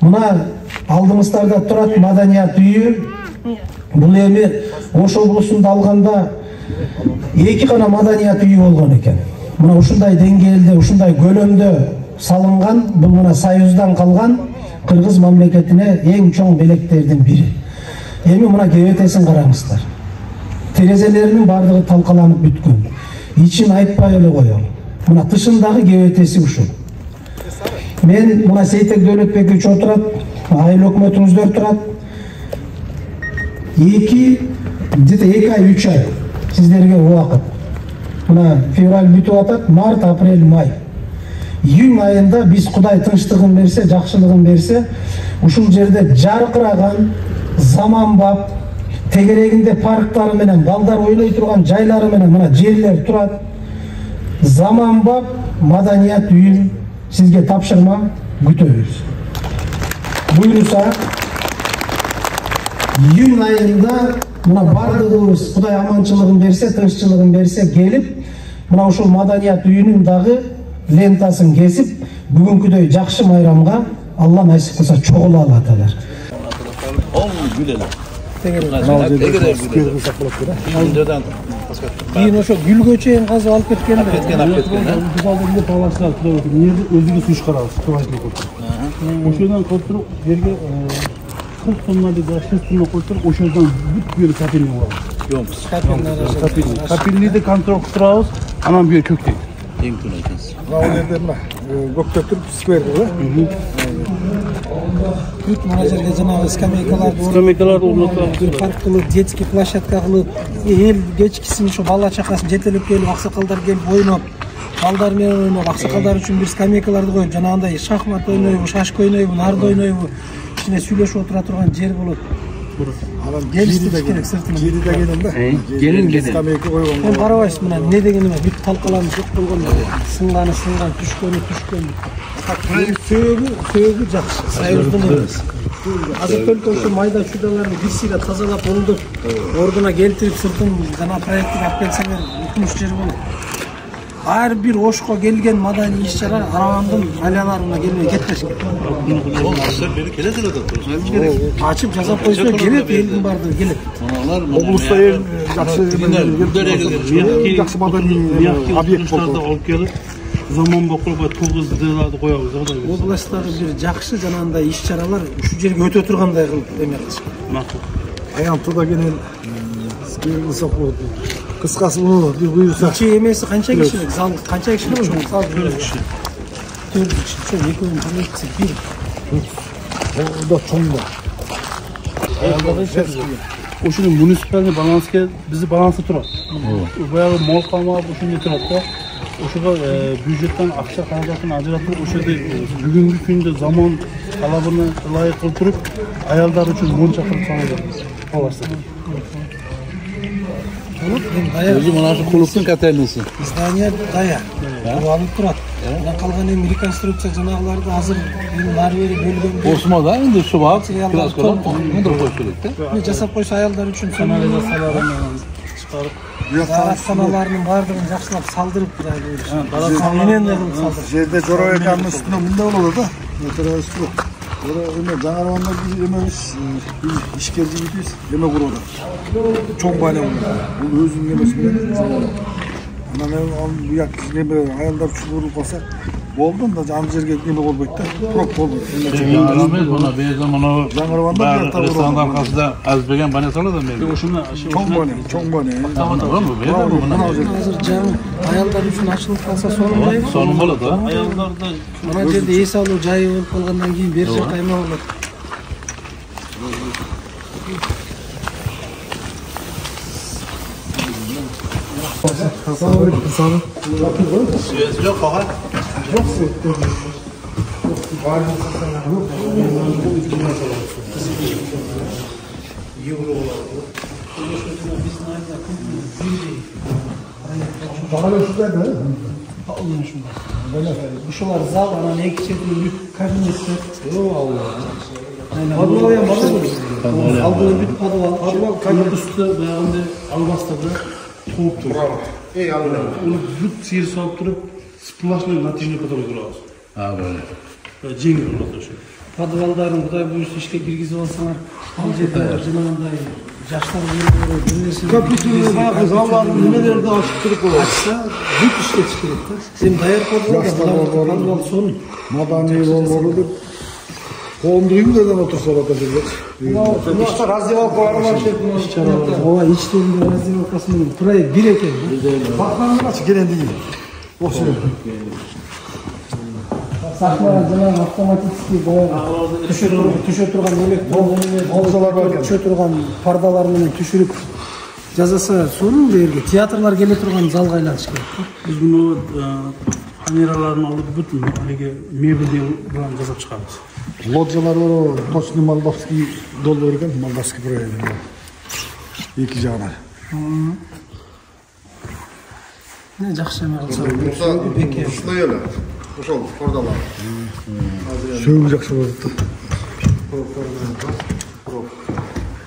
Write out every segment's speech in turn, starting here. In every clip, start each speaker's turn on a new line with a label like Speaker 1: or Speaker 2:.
Speaker 1: Мына алдымыздарда турат маданият үйү. Бул эми Ош облусунда алганда 2 гана маданият үйү болгон экен. Мына ушундай деңгээлде, ушундай көлөмдө салынган, бул мына Союздан калган Кыргыз мамлекетине эң чоң белектердин бири. Эми мына кебетесин караңыздар. Терезелеринин бардыгы талкаланып бүткөн. İçin айтпай эле коем. Мына тышындагы кебетеси ушул. Мен мына Сейтек Дөөлөтбекович отурат, айыл өкмөтүңүздөр турат. 2 ай 3 ай сиздерге убакыт. Мына февраль бүтүп атат, март, апрель, май. Июнь айында биз Кудай тынчтыгын берсе, жакшылыгын берсе, ушул жерде жаркыраган, заманбап, тегерегинде парктары менен балдар ойной турган жайлары менен мына жерлер турат. Заманбап маданият үйүн сизге тапшырма күтөбүз. Буюрса июнь айында мына бардыгыбыз Кудай аманчылыгын берсе, тынччылыгын берсе келип, мына ушул маданият үйүнүн дагы лентасын кесип, бүгүнкүдөй жакшы майрамга Алла насип кылса чогула алаталар.
Speaker 2: Кийин ошо гүлгө чейин казып алып кеткен.
Speaker 3: Биз алдыгында талаштар турат. Эмне өзүбүз уш карабыз, тубайны көрдүк. Ошодан көрүп жерге 40 тонна деп 60 тонна коюп, ошодан бүт бери капельни алабыз. Капельниде контроль кылып турабыз, анан бери көктөйт.
Speaker 4: Эң күн экенсиз.
Speaker 5: Мына жерде мына көктөп туруп сквер да.
Speaker 2: Бүт мына жерге жанагы
Speaker 3: скамейкаларды орнотуп,
Speaker 2: парк кылып, детский площадка кылып, эл кечкисин ушу бала чакасын жетелеп келип, аксакалдар келип ойноп, балдар менен ойноп, аксакалдар үчүн бир скамейкаларды коюп, жанагындай шахмат ойнойбу, шашка ойнойбу, нарды ойнойбу, кичине сүйлөшүп отура турган жер болот. Келиштик керек сыртынан.
Speaker 5: Жери да келем да.
Speaker 3: Келин.
Speaker 5: Скамейка койгон.
Speaker 2: Мен карабайсыз мына эмне деген эме бүт талкаланып жок болгон. Сынганы, түшкөн. Сөөгү жакшы. Союздун эмес. Азыр только ушу майда чудаларын бирсиyle тазалап, оңдоп, ордуна келтирип, сыртын жана проекттик алып келсеңер, укмуш жер болот. Ар бир Ошко келген маданий иш-чара Аравандын айлаларына келмей кетпеш керек. Ачып жасап койсо келет, элдин бардыгы келет.
Speaker 5: Облуста эң жакшы маданий объект болду.
Speaker 3: Алып келип, заман бокулбай тогуз деларды коебуз да.
Speaker 2: Областтагы бир жакшы жанагындай иш-чаралар ушу жерге өтө тургандай кылып эме кылыш.
Speaker 3: Макул.
Speaker 5: Аянтыда келен кылсак болот. Кыскасы муну буюрса.
Speaker 2: Ичи эмеси канча кишилик? Зал канча кишилик? Зал 4 киши. 4 киши. Ошо экөөнүн комнатасы бир.
Speaker 5: Да чоң да.
Speaker 3: Ошонун муниципальный баланске бизи балансы турат. Баягы мол калмап ушундай турат да. Ошого бюджеттен акча каражатын ажыратып, ошондой бүгүнкү күндө заман талабына ылайык кылып туруп, аялдар үчүн монча кылып салабыз. Аласыз.
Speaker 4: Өзү мына ушу клубдун котельниси.
Speaker 2: Здание даяр. Алып турат. Анан калган эми реконструкция жанагыларды азыр нары бери бөлгөн.
Speaker 4: Осмо да энди ушу баап краскалар мындыр коюш керек да.
Speaker 2: Жасап койсо аялдар үчүн
Speaker 3: Канализацияларын чыгарып,
Speaker 2: Дараханаларынын бардыгын жакшылап салдырып турат. Дарахананын кылып салдырып.
Speaker 5: Жерде жора эканын үстүнө мындай болот да. Эме жаңарганда биз эмебиз, ишкер жигитибиз эме курууда. Чоң байлам. Бул өзүнүн эмеси менен. Анан буяк эме аялдар үчүн курулуп калса, болду да ан жерге эме болбойт да. Прок болбойт.
Speaker 4: Мына бейза мына жаңарганда ресторандар аркасында азбеген баня салат эме.
Speaker 3: ошону
Speaker 5: Чоң байлам.
Speaker 2: Азыр жаңы аялдар үчүн ачылып калса
Speaker 4: сонун болот да.
Speaker 3: аялдарда
Speaker 2: мына жерде эс алуу жайы болуп калгандан кийин бери жакка эме болот.
Speaker 4: Свет yok bak.
Speaker 2: Ушулар зал, анан эки четинде бүт кабинеттер. Подвал ham бар. Алдыда бүт подвал.
Speaker 3: корпусты баягындай албастырды, туып тур. Уну бүт сиыр салып туруп, сплошной натяжной поток турабыз.
Speaker 4: Böyle.
Speaker 3: Жеңил болот ошо.
Speaker 2: подвалдарын Кудай буюрса ишке киргизип алсаңар, ал жерде жанагындай жаштар үйүрөлөр, бир нерсе
Speaker 5: Компьютерлер, залларын немелерди ачып туруп коет.
Speaker 2: ачса, бүт иштетиш керек да. Сен даяр подвал сонун.
Speaker 5: Madani болмолу деп коомдук үйлөрдөн отурса да жерде.
Speaker 2: Ушта раздевалкалар бар шет. Ооба, ичтеринде раздевалкасы менен проект бир экен.
Speaker 5: Бакмангач келендиги. Осы.
Speaker 2: Сахнага жанагы автоматический түшө турган
Speaker 5: Болжалар бар экен.
Speaker 2: түшө турган пардалар менен түшүрүп жасаса, сонун жерге театрлар келе турган залга айланыш керек.
Speaker 3: Biz bunu paneralarını alıp bütün mebel diye bulan yazıp çıkarız.
Speaker 5: Лоджалар бар, точный молдавский доллар экен, молдавский проект. Эки жагына.
Speaker 2: Не жакшы эме кылса, беке.
Speaker 6: Ушундай эле. Ошол пордалар.
Speaker 5: Сөөгү жакшы болот.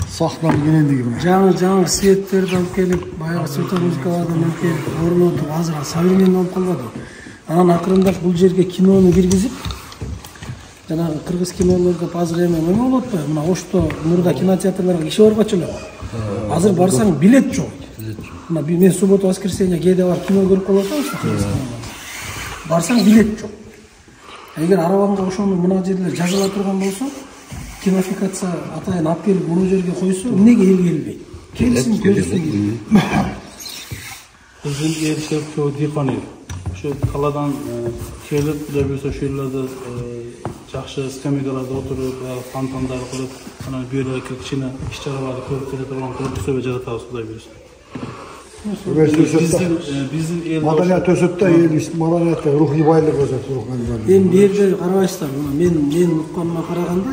Speaker 5: Сахнанын келендиги мына.
Speaker 2: Жаңы светтерди алып келип, баягы светомузыкалардан алып келип, орнотуп, азыр современный болуп калбады. Анан акырындап бул жерге кинону киргизип, жанагы кыргыз кинолорго азыр эме болуп атпайбы? Мына Ошто, Нурда кинотеатрларга киши барбачу эле. Азыр барсаң билет жок. Мына мен суббота, воскресенье кээде барып кино көрүп калып атам. Барсаң билет жок. Эгер арабаңга ошону мына жерлер жазыла турган болсо, кинофикация атайын алып келип муну жерге койсо, эмнеге эл келбейт? Келсин, көрсүн.
Speaker 3: Bizim erişip çoğu dikanıyor. Şu kaladan kelip de bir şu yerlerde жақсы скамейкаларда отырып, фонтандар кылып, ана бүйрө кичине иш-чараларды көрүп келе турган көрсөтө жаратабыз Кудай буйрса. Биздин эл
Speaker 5: Маданият өсөттө, маданиятта рухий байлык өсөт, руханий.
Speaker 2: Эми бу жерде карабайсыздар, мен укканыма караганда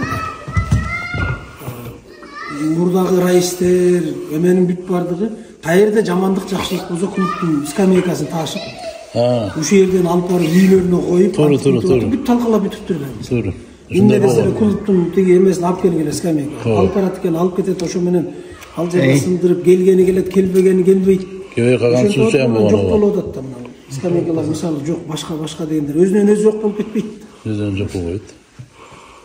Speaker 2: мурдагы раистер, эменин бүт бардыгы каерде жамандык жакшылык болсо клубтун скамейкасын таашып, ушул жерден алып барып үйлөрүнө коюп, бүт талкалап бүтүптүр да. Туура. Эмне десе клубтун тиги эмесин алып келгиле скамейка. Алып барат экен, алып кетет, ошо менен ал жерге сындырып, келгени келет, келбегени келбейт.
Speaker 4: Кебей калган сусем болгон.
Speaker 2: Жок болуп атат да мына. Скамейкалар мисалы жок, башка дегендер өзүнөн өзү жок болуп кетпейт.
Speaker 4: Өзүнөн жок болбойт.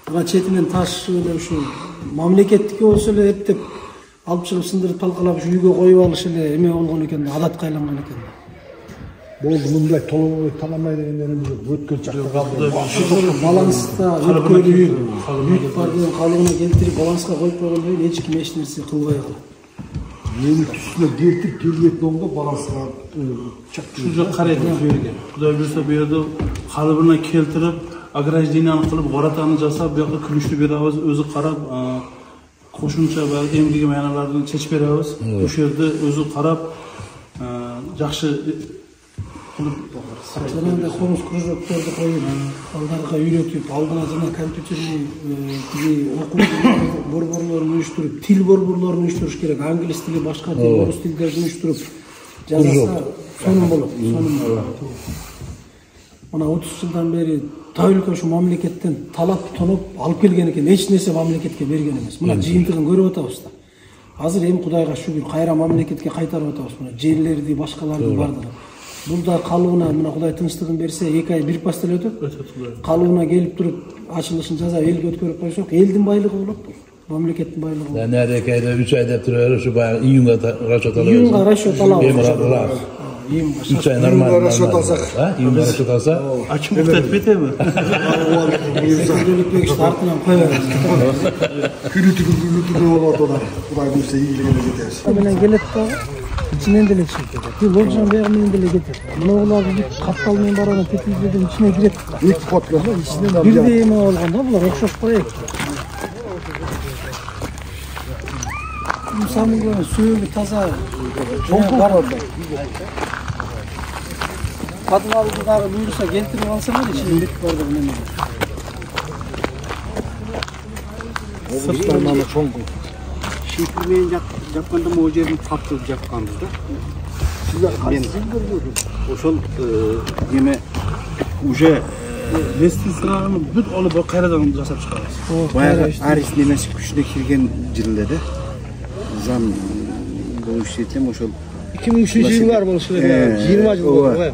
Speaker 2: Ага четинен таш эле ушул мамлекеттики болсо эле эптеп алып чыгып сындырып талкалап үйгө коюп алыш эле эме болгон экен, адатка айланган экен.
Speaker 5: Болду мындай толобой таламай дегендерimiz өткөн чакта калды.
Speaker 2: Баланста өткөрүү, бүт бардыгын калыбына келтирип баланска коюп койгондон кийин эч ким эч нерсе кылбай калат.
Speaker 5: Эми үстүнө келтирип келбейтин оңдо баланска
Speaker 3: Şu жок карайт бу жерге. Кудай буйрса бу жерде калыбына келтирип, ограждениялы кылып, горатаны жасап, bu yoqqa күрүштү беребиз, өзү карап, кошумча баягы эмгеги маяларын чечип беребиз. Ошол жерде өзү карап, жакшы
Speaker 2: Жанагындай комуз кружокторду коюп, балдарга үйрөтүп, алдына жана компьютердин окуу борборлорун уюштуруп, тил борборлорун уюштуруш керек. Англис тили, башка тил, орус тилдерди уюштуруп жазаса, сонун болот. Мына 30 жылдан бери тәулүккө ушу мамлекеттен талап тоноп алып келген экен, эч нерсе мамлекетке берген эмес. Мына жыйынтыгын көрүп атабыз да. Азыр эми Кудайга шүгүр, кайра мамлекетке кайтарып атабыз. Мына жерлерди, башкаларды бардыгы. Бunda калыбына мына Кудай тынчтыгын берсе, 2 ай бир пастел өтөт. Калыбына келип туруп, ачылышын жасап, элге өткөрүп койсок, элдин байлыгы болот бул. Мамлекеттин байлыгы болот.
Speaker 4: Нерекеде 3 ай деп турар, ушу баягы июнга расчет алабыз.
Speaker 2: Июнга расчет алабыз.
Speaker 4: 3 ай нормально.
Speaker 5: расчет алсак,
Speaker 4: июнга расчет алса,
Speaker 3: Ачым уктатып кетеби?
Speaker 2: Өлүкпөк ишти артынан коебуз.
Speaker 5: күнүтүгү болот ona. Кудай буйрса ийгилигине жетебиз.
Speaker 2: Менен келет да, ичинен деле чыгып кетет. Бул лоджан бягы менен деле кетет. Мунуларды бүт каптал менен барган кетүүдөн ичине кирет.
Speaker 5: Эки кот келсе, ичинен
Speaker 2: Бирдей эме болгон да, булар окшош проект. Самыгы сөөгү таза, чоңкул бар. Подвалды дагы буйруса келтирип алсаңар, ичинен бүт бардыгы неме.
Speaker 5: сырттан чоңкул.
Speaker 7: Şifremeyin yapkanda mı o yerini taptırıp yapkanızda. Ben oşol yeme uje
Speaker 3: Lestistra'nı büt alıp kayradan жасап çıkarız.
Speaker 7: bayağı Aris nemesi күшüne kirgen jildede. Zam bu işletem oşol
Speaker 2: 2003 var болушу керек. 20 жыл болду.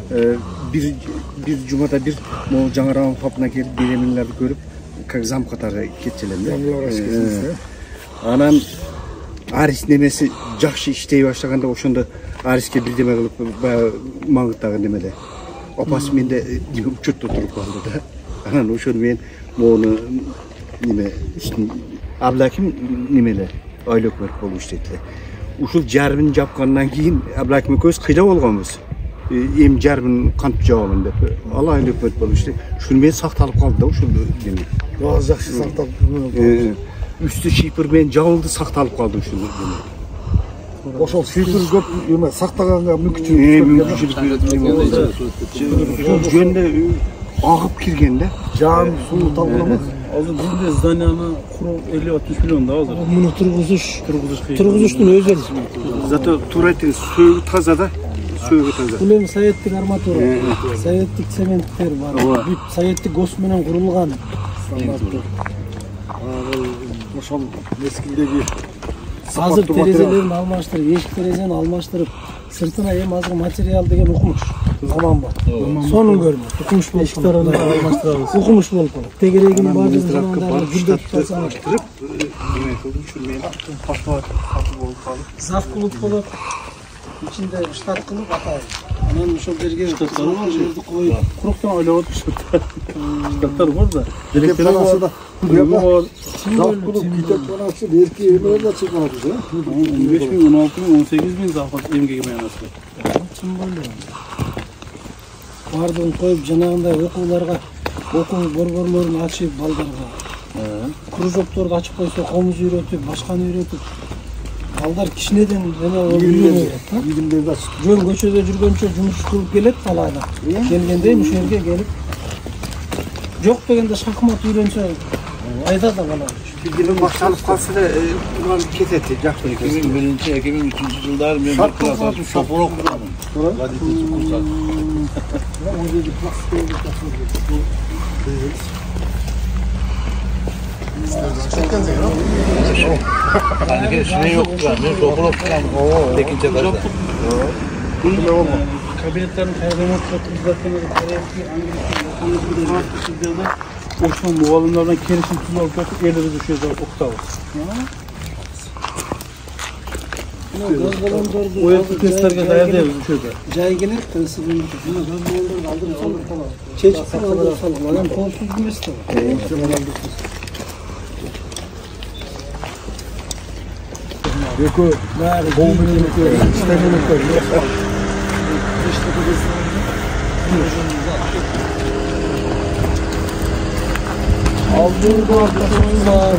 Speaker 7: bir cumada bir o жаңарамın papına gelip bireminlerdi görüp как зам катары кетчелем да. Анан Арис немеси жакшы иштей баштаганда ошондо Ариске бирдеме кылып баягы Маңгыттагы немеде апасы менде учетто туруп калды да. Анан ошону мен мону неме Аблаким немеле айлы өкмөт болуп иштейт эле. Ушул жарымын жапкандан кийин Аблаким экөөбүз кыйда болгонбуз. Эми жарымын кантип жабамын деп. Ал айлы өкмөт болуп иштейт. Ушуну мен сакталып калды да ушул неме.
Speaker 5: Баары жакшы сакталып.
Speaker 7: Үстү шипер менен жабылды, сакталып калды ушул неме.
Speaker 5: Ошол шипер көп эме сактаганга мүмкүнчүлүк.
Speaker 7: Ушул жөнүндө агып кирген да.
Speaker 5: Жан суу табыламыз.
Speaker 3: Азыр бизде зданияны куруу 50-60 миллион да азыр.
Speaker 2: Муну тургузуштун өзү.
Speaker 7: Зато туура айтыңыз, сөөгү таза да. Сөөгү таза.
Speaker 2: Бул эми советтик арматура, советтик цементтер бар. Бүт советтик гос менен курулган стандарттуу.
Speaker 5: Ошол мезгилдеги
Speaker 2: Азыр терезелерин алмаштырып, эшик терезени алмаштырып, сыртына эми азыр материал деген укмуш. Заманбап. Сонун көрүнөт. Укмуш болуп эшиктерин алмаштырабыз. Укмуш болуп калат. Тегерегин баардык замандагы гүлдөп калсаң, зав кылып болот. İçinde штат кылып атайын. Анан ошол жерге штаттар бар, жерди коюп,
Speaker 3: Куруктан ойлоп атышат. Штаттар бар да.
Speaker 5: Директор бар. Зав кылып китепканасы эрки эмелер да чыгат,
Speaker 3: 15 bin, 16 bin, 18 bin zafat эмгеги менен ашты.
Speaker 2: чын болду. Бардыгын коюп жанагындай окууларга окуу борборлорун ачып балдарга. Кружокторду ачып койсо, комуз үйрөтүп, башканы үйрөтүп. Балдар кичинеден
Speaker 5: игилерди ачып.
Speaker 2: Жөн көчөдө жүргөнчө жумуш кылып келет талаада. Келгенде ушул жерге келип жок дегенде шахмат үйрөнсө айда да бала.
Speaker 7: Билим башталып калса да улам кетет, жакшы.
Speaker 4: 2001-2003 жылдары мен bir класс шопорок курдум. Водительский курс Hani şey yok ya, ben şopolog kurdum. Tekince kadar.
Speaker 3: Kabinetlerin kaybolmakla tuzlatmanı gerekli Angelika Oçman muğalımlardan kerişim tuzu alıp yapıp yerleri düşüyoruz oktavız. O yapı testlerge dayadı düşüyordu.
Speaker 2: Jay gelir, kırısı bulmuş. Buna göz boldur, aldırıp salıp falan. Çeçikten aldırıp salıp. Adam kolsuz bilmesi de var.
Speaker 5: Eko, boğumunu yapıyor, istemini yapıyor. Aldığında arkasını var.